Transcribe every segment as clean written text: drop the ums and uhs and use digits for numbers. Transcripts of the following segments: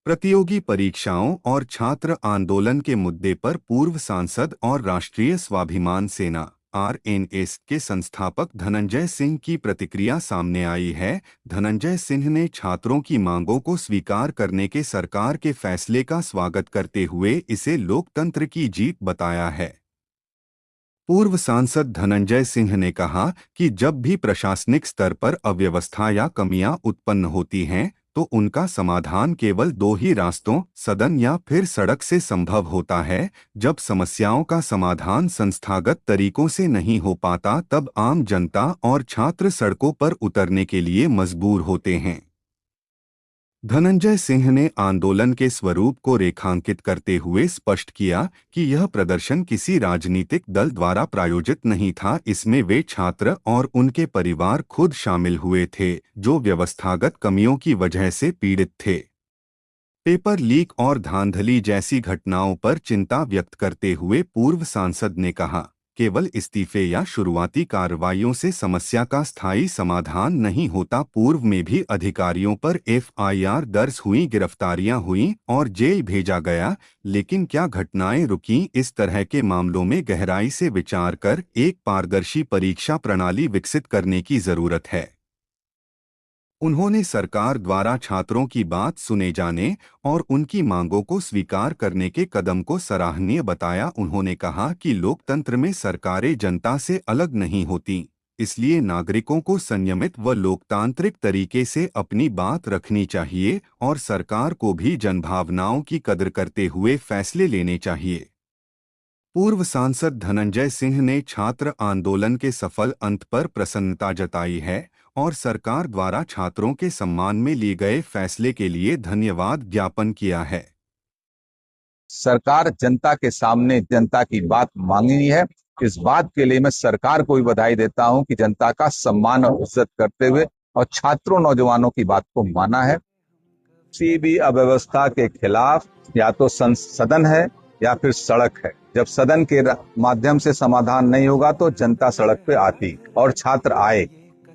प्रतियोगी परीक्षाओं और छात्र आंदोलन के मुद्दे पर पूर्व सांसद और राष्ट्रीय स्वाभिमान सेना आरएनएस के संस्थापक धनंजय सिंह की प्रतिक्रिया सामने आई है। धनंजय सिंह ने छात्रों की मांगों को स्वीकार करने के सरकार के फैसले का स्वागत करते हुए इसे लोकतंत्र की जीत बताया है। पूर्व सांसद धनंजय सिंह ने कहा कि जब भी प्रशासनिक स्तर पर अव्यवस्था या कमियां उत्पन्न होती हैं, तो उनका समाधान केवल दो ही रास्तों, सदन या फिर सड़क से संभव होता है। जब समस्याओं का समाधान संस्थागत तरीकों से नहीं हो पाता, तब आम जनता और छात्र सड़कों पर उतरने के लिए मजबूर होते हैं। धनंजय सिंह ने आंदोलन के स्वरूप को रेखांकित करते हुए स्पष्ट किया कि यह प्रदर्शन किसी राजनीतिक दल द्वारा प्रायोजित नहीं था। इसमें वे छात्र और उनके परिवार खुद शामिल हुए थे, जो व्यवस्थागत कमियों की वजह से पीड़ित थे। पेपर लीक और धांधली जैसी घटनाओं पर चिंता व्यक्त करते हुए पूर्व सांसद ने कहा, केवल इस्तीफे या शुरुआती कार्रवाइयों से समस्या का स्थायी समाधान नहीं होता। पूर्व में भी अधिकारियों पर एफआईआर दर्ज हुई, गिरफ्तारियां हुईं और जेल भेजा गया, लेकिन क्या घटनाएं रुकीं? इस तरह के मामलों में गहराई से विचार कर एक पारदर्शी परीक्षा प्रणाली विकसित करने की जरूरत है। उन्होंने सरकार द्वारा छात्रों की बात सुने जाने और उनकी मांगों को स्वीकार करने के कदम को सराहनीय बताया। उन्होंने कहा कि लोकतंत्र में सरकारें जनता से अलग नहीं होती, इसलिए नागरिकों को संयमित व लोकतांत्रिक तरीके से अपनी बात रखनी चाहिए और सरकार को भी जनभावनाओं की कदर करते हुए फैसले लेने चाहिए। पूर्व सांसद धनंजय सिंह ने छात्र आंदोलन के सफल अंत पर प्रसन्नता जताई है और सरकार द्वारा छात्रों के सम्मान में लिए गए फैसले के लिए धन्यवाद ज्ञापन किया है। सरकार जनता के सामने जनता की बात मांगनी है। इस बात के लिए मैं सरकार को भी बधाई देता हूं कि जनता का सम्मान और इज्जत करते हुए और छात्रों नौजवानों की बात को माना है। किसी भी अव्यवस्था के खिलाफ या तो सदन है या फिर सड़क है। जब सदन के माध्यम से समाधान नहीं होगा तो जनता सड़क पे आती और छात्र आए,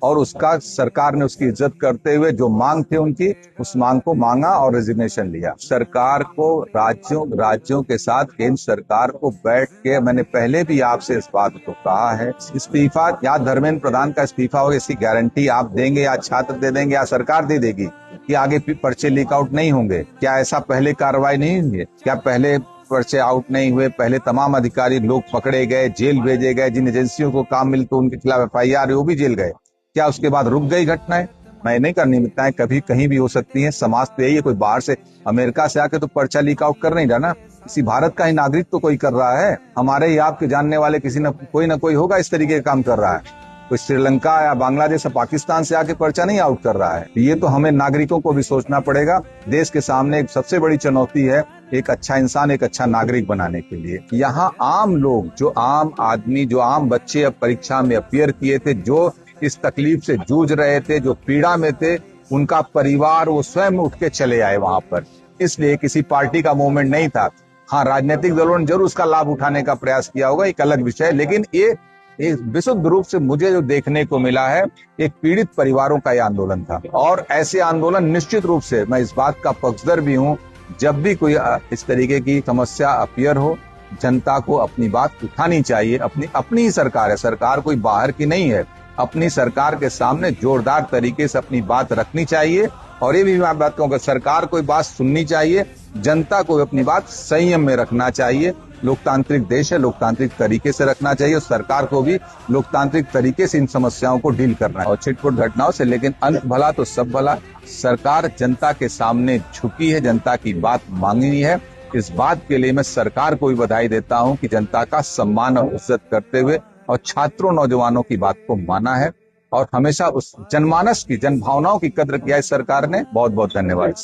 और उसका सरकार ने उसकी इज्जत करते हुए जो मांग थी उनकी, उस मांग को मांगा और रेजिग्नेशन लिया। सरकार को राज्यों के साथ केंद्र सरकार को बैठ के, मैंने पहले भी आपसे इस बात को कहा है, इस्तीफा या धर्मेंद्र प्रधान का इस्तीफा हो, इसकी गारंटी आप देंगे या छात्र दे देंगे या सरकार दे देगी कि आगे पर्चे लीक आउट नहीं होंगे? क्या ऐसा पहले कार्रवाई नहीं हुई? क्या पहले पर्चे आउट नहीं हुए? पहले तमाम अधिकारी लोग पकड़े गए, जेल भेजे गए, जिन एजेंसियों को काम मिलते उनके खिलाफ एफआईआर वो भी जेल गए। क्या उसके बाद रुक गई घटनाएं? मैं नहीं करनी मिलता कभी कहीं भी हो सकती है। समाज तो यही है, कोई बाहर से अमेरिका से आके तो पर्चा लीक आउट कर नहीं रहा ना, किसी भारत का ही नागरिक तो कोई कर रहा है। हमारे ही आपके जानने वाले किसी न कोई होगा इस तरीके का काम कर रहा है। कोई श्रीलंका या बांग्लादेश या पाकिस्तान से आके पर्चा नहीं आउट कर रहा है। ये तो हमें नागरिकों को भी सोचना पड़ेगा। देश के सामने एक सबसे बड़ी चुनौती है एक अच्छा इंसान, एक अच्छा नागरिक बनाने के लिए। यहाँ आम लोग, जो आम आदमी, जो आम बच्चे अब परीक्षा में अपियर किए थे, जो इस तकलीफ से जूझ रहे थे, जो पीड़ा में थे, उनका परिवार वो स्वयं उठ के चले आए वहां पर। इसलिए किसी पार्टी का मूवमेंट नहीं था। हाँ, राजनीतिक दलों ने जरूर उसका लाभ उठाने का प्रयास किया होगा, एक अलग विषय, लेकिन ये एक विशुद्ध रूप से मुझे जो देखने को मिला है, एक पीड़ित परिवारों का यह आंदोलन था। और ऐसे आंदोलन निश्चित रूप से, मैं इस बात का पक्षधर भी हूँ, जब भी कोई इस तरीके की समस्या अपियर हो, जनता को अपनी बात उठानी चाहिए। अपनी ही सरकार है, सरकार कोई बाहर की नहीं है। अपनी सरकार के सामने जोरदार तरीके से अपनी बात रखनी चाहिए। और ये भी मैं बात कहूँगा, सरकार कोई बात सुननी चाहिए, जनता को अपनी बात संयम में रखना चाहिए। लोकतांत्रिक देश है, लोकतांत्रिक तरीके से रखना चाहिए और सरकार को भी लोकतांत्रिक तरीके से इन समस्याओं को डील करना है। और छिटपुट घटनाओं से, लेकिन अंत भला तो सब भला। सरकार जनता के सामने झुकी है, जनता की बात मांगनी है। इस बात के लिए मैं सरकार को भी बधाई देता हूं कि जनता का सम्मान और इज्जत करते हुए और छात्रों नौजवानों की बात को माना है और हमेशा उस जनमानस की, जनभावनाओं की कद्र किया है सरकार ने। बहुत बहुत धन्यवाद।